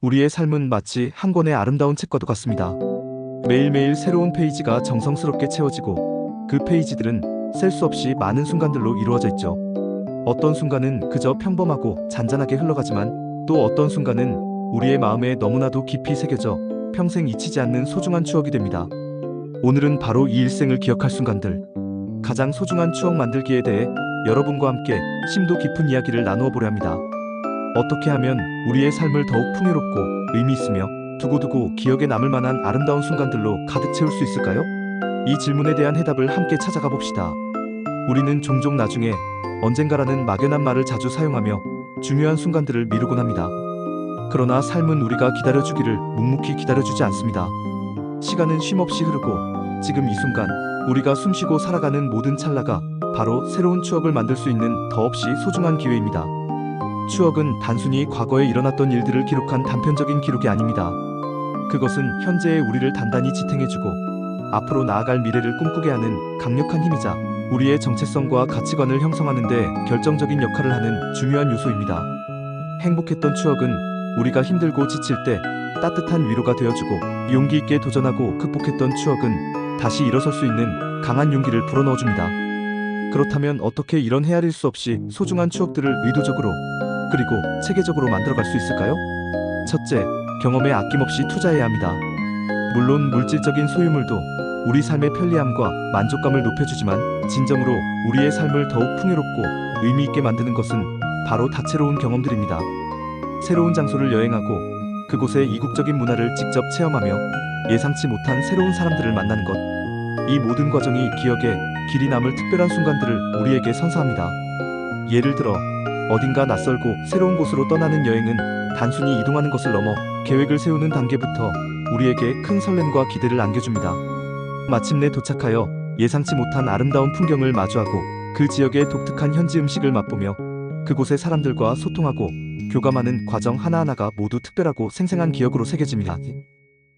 우리의 삶은 마치 한 권의 아름다운 책과도 같습니다. 매일매일 새로운 페이지가 정성스럽게 채워지고 그 페이지들은 셀 수 없이 많은 순간들로 이루어져 있죠. 어떤 순간은 그저 평범하고 잔잔하게 흘러가지만 또 어떤 순간은 우리의 마음에 너무나도 깊이 새겨져 평생 잊히지 않는 소중한 추억이 됩니다. 오늘은 바로 이 일생을 기억할 순간들, 가장 소중한 추억 만들기에 대해 여러분과 함께 심도 깊은 이야기를 나누어 보려 합니다. 어떻게 하면 우리의 삶을 더욱 풍요롭고 의미 있으며 두고두고 기억에 남을 만한 아름다운 순간들로 가득 채울 수 있을까요? 이 질문에 대한 해답을 함께 찾아가 봅시다. 우리는 종종 나중에, 언젠가라는 막연한 말을 자주 사용하며 중요한 순간들을 미루곤 합니다. 그러나 삶은 우리가 기다려주기를 묵묵히 기다려주지 않습니다. 시간은 쉼없이 흐르고 지금 이 순간 우리가 숨쉬고 살아가는 모든 찰나가 바로 새로운 추억을 만들 수 있는 더없이 소중한 기회입니다. 추억은 단순히 과거에 일어났던 일들을 기록한 단편적인 기록이 아닙니다. 그것은 현재의 우리를 단단히 지탱해주고 앞으로 나아갈 미래를 꿈꾸게 하는 강력한 힘이자 우리의 정체성과 가치관을 형성하는 데 결정적인 역할을 하는 중요한 요소입니다. 행복했던 추억은 우리가 힘들고 지칠 때 따뜻한 위로가 되어주고 용기 있게 도전하고 극복했던 추억은 다시 일어설 수 있는 강한 용기를 불어넣어줍니다. 그렇다면 어떻게 이런 헤아릴 수 없이 소중한 추억들을 의도적으로 그리고 체계적으로 만들어갈 수 있을까요? 첫째, 경험에 아낌없이 투자해야 합니다. 물론 물질적인 소유물도 우리 삶의 편리함과 만족감을 높여주지만 진정으로 우리의 삶을 더욱 풍요롭고 의미 있게 만드는 것은 바로 다채로운 경험들입니다. 새로운 장소를 여행하고 그곳의 이국적인 문화를 직접 체험하며 예상치 못한 새로운 사람들을 만나는 것, 이 모든 과정이 기억에 길이 남을 특별한 순간들을 우리에게 선사합니다. 예를 들어 어딘가 낯설고 새로운 곳으로 떠나는 여행은 단순히 이동하는 것을 넘어 계획을 세우는 단계부터 우리에게 큰 설렘과 기대를 안겨줍니다. 마침내 도착하여 예상치 못한 아름다운 풍경을 마주하고 그 지역의 독특한 현지 음식을 맛보며 그곳의 사람들과 소통하고 교감하는 과정 하나하나가 모두 특별하고 생생한 기억으로 새겨집니다.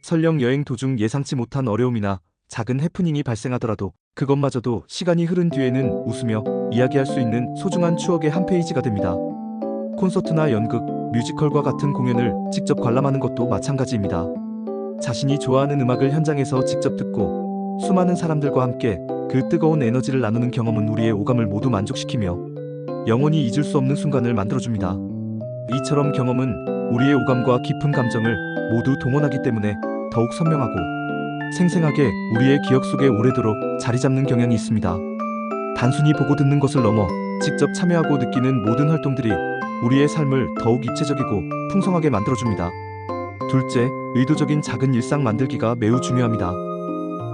설령 여행 도중 예상치 못한 어려움이나 작은 해프닝이 발생하더라도 그것마저도 시간이 흐른 뒤에는 웃으며 이야기할 수 있는 소중한 추억의 한 페이지가 됩니다. 콘서트나 연극, 뮤지컬과 같은 공연을 직접 관람하는 것도 마찬가지입니다. 자신이 좋아하는 음악을 현장에서 직접 듣고 수많은 사람들과 함께 그 뜨거운 에너지를 나누는 경험은 우리의 오감을 모두 만족시키며 영원히 잊을 수 없는 순간을 만들어줍니다. 이처럼 경험은 우리의 오감과 깊은 감정을 모두 동원하기 때문에 더욱 선명하고 생생하게 우리의 기억 속에 오래도록 자리 잡는 경향이 있습니다. 단순히 보고 듣는 것을 넘어 직접 참여하고 느끼는 모든 활동들이 우리의 삶을 더욱 입체적이고 풍성하게 만들어줍니다. 둘째, 의도적인 작은 일상 만들기가 매우 중요합니다.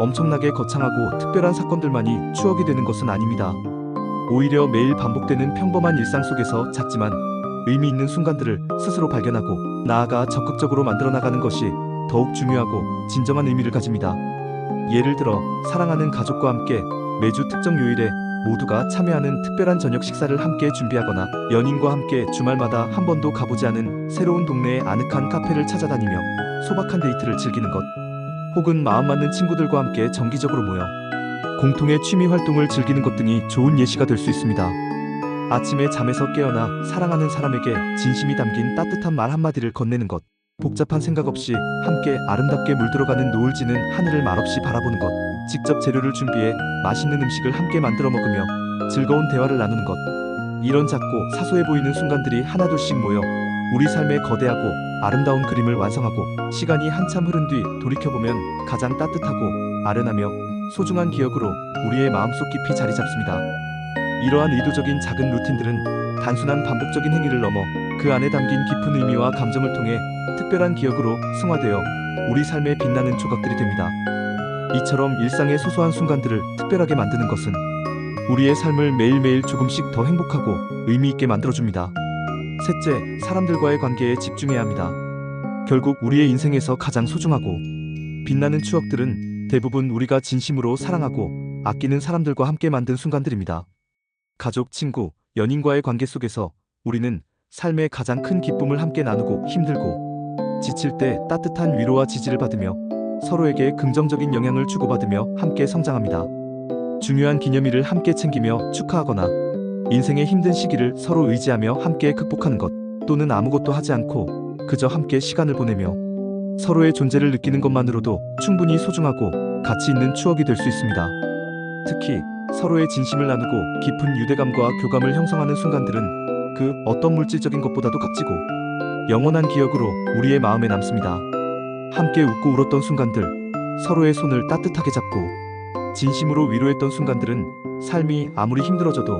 엄청나게 거창하고 특별한 사건들만이 추억이 되는 것은 아닙니다. 오히려 매일 반복되는 평범한 일상 속에서 작지만 의미 있는 순간들을 스스로 발견하고 나아가 적극적으로 만들어 나가는 것이 더욱 중요하고 진정한 의미를 가집니다. 예를 들어 사랑하는 가족과 함께 매주 특정 요일에 모두가 참여하는 특별한 저녁 식사를 함께 준비하거나 연인과 함께 주말마다 한 번도 가보지 않은 새로운 동네의 아늑한 카페를 찾아다니며 소박한 데이트를 즐기는 것, 혹은 마음 맞는 친구들과 함께 정기적으로 모여 공통의 취미 활동을 즐기는 것 등이 좋은 예시가 될 수 있습니다. 아침에 잠에서 깨어나 사랑하는 사람에게 진심이 담긴 따뜻한 말 한마디를 건네는 것, 복잡한 생각 없이 함께 아름답게 물들어가는 노을 지는 하늘을 말없이 바라보는 것, 직접 재료를 준비해 맛있는 음식을 함께 만들어 먹으며 즐거운 대화를 나누는 것, 이런 작고 사소해 보이는 순간들이 하나둘씩 모여 우리 삶의 거대하고 아름다운 그림을 완성하고 시간이 한참 흐른 뒤 돌이켜보면 가장 따뜻하고 아련하며 소중한 기억으로 우리의 마음속 깊이 자리 잡습니다. 이러한 의도적인 작은 루틴들은 단순한 반복적인 행위를 넘어 그 안에 담긴 깊은 의미와 감정을 통해 특별한 기억으로 승화되어 우리 삶에 빛나는 조각들이 됩니다. 이처럼 일상의 소소한 순간들을 특별하게 만드는 것은 우리의 삶을 매일매일 조금씩 더 행복하고 의미 있게 만들어줍니다. 셋째, 사람들과의 관계에 집중해야 합니다. 결국 우리의 인생에서 가장 소중하고 빛나는 추억들은 대부분 우리가 진심으로 사랑하고 아끼는 사람들과 함께 만든 순간들입니다. 가족, 친구, 연인과의 관계 속에서 우리는 삶의 가장 큰 기쁨을 함께 나누고 힘들고 지칠 때 따뜻한 위로와 지지를 받으며 서로에게 긍정적인 영향을 주고받으며 함께 성장합니다. 중요한 기념일을 함께 챙기며 축하하거나 인생의 힘든 시기를 서로 의지하며 함께 극복하는 것, 또는 아무것도 하지 않고 그저 함께 시간을 보내며 서로의 존재를 느끼는 것만으로도 충분히 소중하고 가치 있는 추억이 될 수 있습니다. 특히 서로의 진심을 나누고 깊은 유대감과 교감을 형성하는 순간들은 그 어떤 물질적인 것보다도 값지고 영원한 기억으로 우리의 마음에 남습니다. 함께 웃고 울었던 순간들, 서로의 손을 따뜻하게 잡고 진심으로 위로했던 순간들은 삶이 아무리 힘들어져도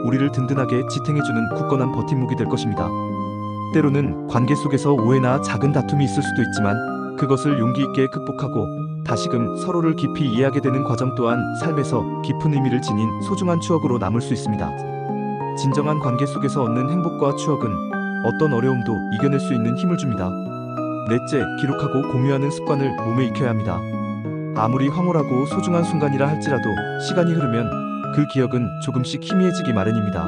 우리를 든든하게 지탱해주는 굳건한 버팀목이 될 것입니다. 때로는 관계 속에서 오해나 작은 다툼이 있을 수도 있지만 그것을 용기 있게 극복하고 다시금 서로를 깊이 이해하게 되는 과정 또한 삶에서 깊은 의미를 지닌 소중한 추억으로 남을 수 있습니다. 진정한 관계 속에서 얻는 행복과 추억은 어떤 어려움도 이겨낼 수 있는 힘을 줍니다. 넷째, 기록하고 공유하는 습관을 몸에 익혀야 합니다. 아무리 황홀하고 소중한 순간이라 할지라도 시간이 흐르면 그 기억은 조금씩 희미해지기 마련입니다.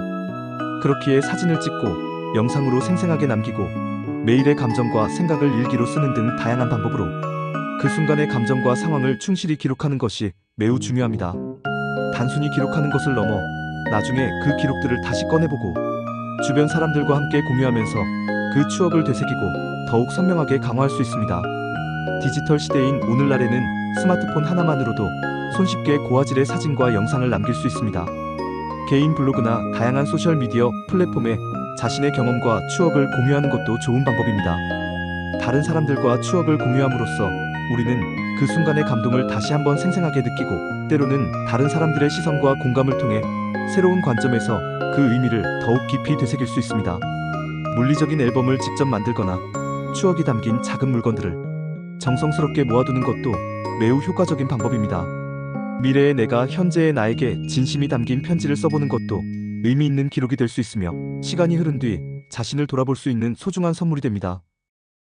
그렇기에 사진을 찍고 영상으로 생생하게 남기고 매일의 감정과 생각을 일기로 쓰는 등 다양한 방법으로 그 순간의 감정과 상황을 충실히 기록하는 것이 매우 중요합니다. 단순히 기록하는 것을 넘어 나중에 그 기록들을 다시 꺼내보고 주변 사람들과 함께 공유하면서 그 추억을 되새기고 더욱 선명하게 강화할 수 있습니다. 디지털 시대인 오늘날에는 스마트폰 하나만으로도 손쉽게 고화질의 사진과 영상을 남길 수 있습니다. 개인 블로그나 다양한 소셜미디어 플랫폼에 자신의 경험과 추억을 공유하는 것도 좋은 방법입니다. 다른 사람들과 추억을 공유함으로써 우리는 그 순간의 감동을 다시 한번 생생하게 느끼고 때로는 다른 사람들의 시선과 공감을 통해 새로운 관점에서 그 의미를 더욱 깊이 되새길 수 있습니다. 물리적인 앨범을 직접 만들거나 추억이 담긴 작은 물건들을 정성스럽게 모아두는 것도 매우 효과적인 방법입니다. 미래의 내가 현재의 나에게 진심이 담긴 편지를 써보는 것도 의미 있는 기록이 될 수 있으며 시간이 흐른 뒤 자신을 돌아볼 수 있는 소중한 선물이 됩니다.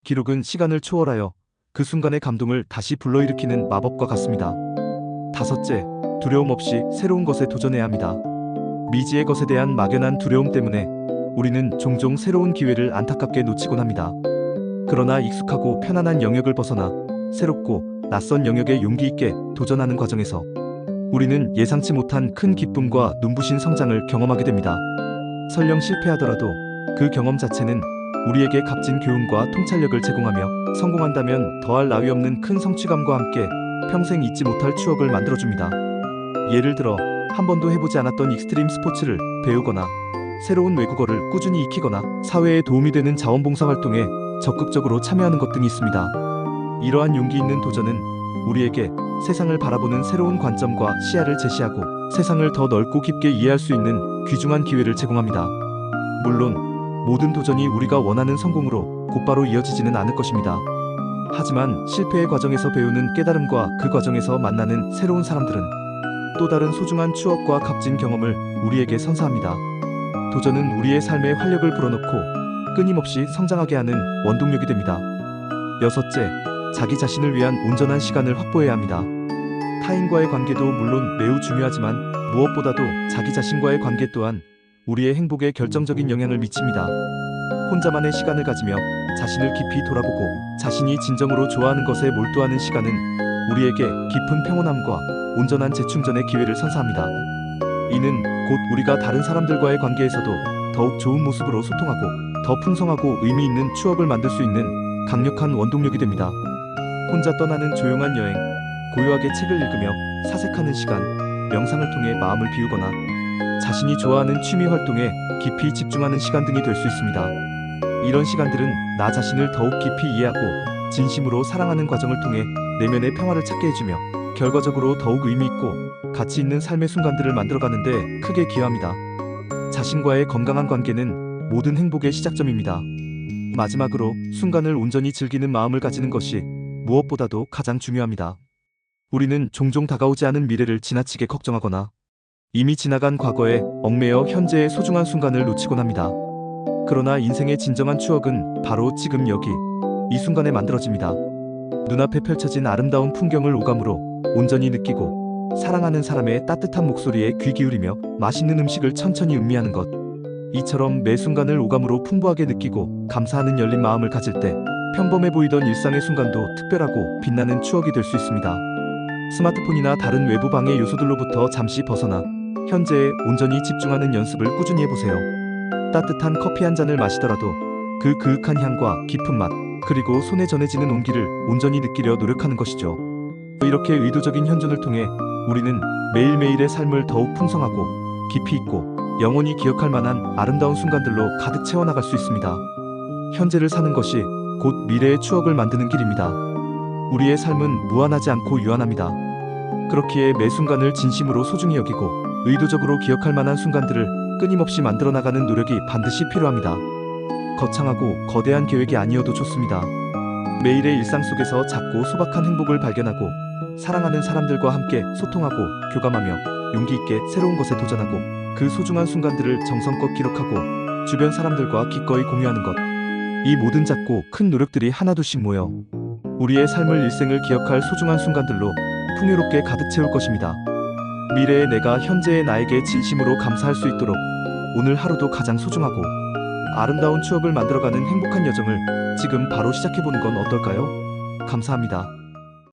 기록은 시간을 초월하여 그 순간의 감동을 다시 불러일으키는 마법과 같습니다. 다섯째, 두려움 없이 새로운 것에 도전해야 합니다. 미지의 것에 대한 막연한 두려움 때문에 우리는 종종 새로운 기회를 안타깝게 놓치곤 합니다. 그러나 익숙하고 편안한 영역을 벗어나 새롭고 낯선 영역에 용기 있게 도전하는 과정에서 우리는 예상치 못한 큰 기쁨과 눈부신 성장을 경험하게 됩니다. 설령 실패하더라도 그 경험 자체는 우리에게 값진 교훈과 통찰력을 제공하며 성공한다면 더할 나위 없는 큰 성취감과 함께 평생 잊지 못할 추억을 만들어줍니다. 예를 들어 한 번도 해보지 않았던 익스트림 스포츠를 배우거나 새로운 외국어를 꾸준히 익히거나 사회에 도움이 되는 자원봉사 활동에 적극적으로 참여하는 것 등이 있습니다. 이러한 용기 있는 도전은 우리에게 세상을 바라보는 새로운 관점과 시야를 제시하고 세상을 더 넓고 깊게 이해할 수 있는 귀중한 기회를 제공합니다. 물론 모든 도전이 우리가 원하는 성공으로 곧바로 이어지지는 않을 것입니다. 하지만 실패의 과정에서 배우는 깨달음과 그 과정에서 만나는 새로운 사람들은 또 다른 소중한 추억과 값진 경험을 우리에게 선사합니다. 도전은 우리의 삶에 활력을 불어넣고 끊임없이 성장하게 하는 원동력이 됩니다. 여섯째, 자기 자신을 위한 온전한 시간을 확보해야 합니다. 타인과의 관계도 물론 매우 중요하지만 무엇보다도 자기 자신과의 관계 또한 우리의 행복에 결정적인 영향을 미칩니다. 혼자만의 시간을 가지며 자신을 깊이 돌아보고 자신이 진정으로 좋아하는 것에 몰두하는 시간은 우리에게 깊은 평온함과 온전한 재충전의 기회를 선사합니다. 이는 곧 우리가 다른 사람들과의 관계에서도 더욱 좋은 모습으로 소통하고 더 풍성하고 의미 있는 추억을 만들 수 있는 강력한 원동력이 됩니다. 혼자 떠나는 조용한 여행, 고요하게 책을 읽으며 사색하는 시간, 명상을 통해 마음을 비우거나 자신이 좋아하는 취미 활동에 깊이 집중하는 시간 등이 될 수 있습니다. 이런 시간들은 나 자신을 더욱 깊이 이해하고 진심으로 사랑하는 과정을 통해 내면의 평화를 찾게 해주며 결과적으로 더욱 의미 있고 가치 있는 삶의 순간들을 만들어가는데 크게 기여합니다. 자신과의 건강한 관계는 모든 행복의 시작점입니다. 마지막으로 순간을 온전히 즐기는 마음을 가지는 것이 무엇보다도 가장 중요합니다. 우리는 종종 다가오지 않은 미래를 지나치게 걱정하거나 이미 지나간 과거에 얽매여 현재의 소중한 순간을 놓치곤 합니다. 그러나 인생의 진정한 추억은 바로 지금 여기 이 순간에 만들어집니다. 눈앞에 펼쳐진 아름다운 풍경을 오감으로 온전히 느끼고 사랑하는 사람의 따뜻한 목소리에 귀 기울이며 맛있는 음식을 천천히 음미하는 것. 이처럼 매 순간을 오감으로 풍부하게 느끼고 감사하는 열린 마음을 가질 때 평범해 보이던 일상의 순간도 특별하고 빛나는 추억이 될 수 있습니다. 스마트폰이나 다른 외부 방해 요소들로부터 잠시 벗어나 현재에 온전히 집중하는 연습을 꾸준히 해보세요. 따뜻한 커피 한 잔을 마시더라도 그 그윽한 향과 깊은 맛, 그리고 손에 전해지는 온기를 온전히 느끼려 노력하는 것이죠. 이렇게 의도적인 현존을 통해 우리는 매일매일의 삶을 더욱 풍성하고 깊이 있고 영원히 기억할 만한 아름다운 순간들로 가득 채워나갈 수 있습니다. 현재를 사는 것이 곧 미래의 추억을 만드는 길입니다. 우리의 삶은 무한하지 않고 유한합니다. 그렇기에 매 순간을 진심으로 소중히 여기고 의도적으로 기억할 만한 순간들을 끊임없이 만들어 나가는 노력이 반드시 필요합니다. 거창하고 거대한 계획이 아니어도 좋습니다. 매일의 일상 속에서 작고 소박한 행복을 발견하고 사랑하는 사람들과 함께 소통하고 교감하며 용기 있게 새로운 것에 도전하고 그 소중한 순간들을 정성껏 기록하고 주변 사람들과 기꺼이 공유하는 것. 이 모든 작고 큰 노력들이 하나둘씩 모여 우리의 삶을 일생을 기억할 소중한 순간들로 풍요롭게 가득 채울 것입니다. 미래의 내가 현재의 나에게 진심으로 감사할 수 있도록 오늘 하루도 가장 소중하고 아름다운 추억을 만들어가는 행복한 여정을 지금 바로 시작해보는 건 어떨까요? 감사합니다.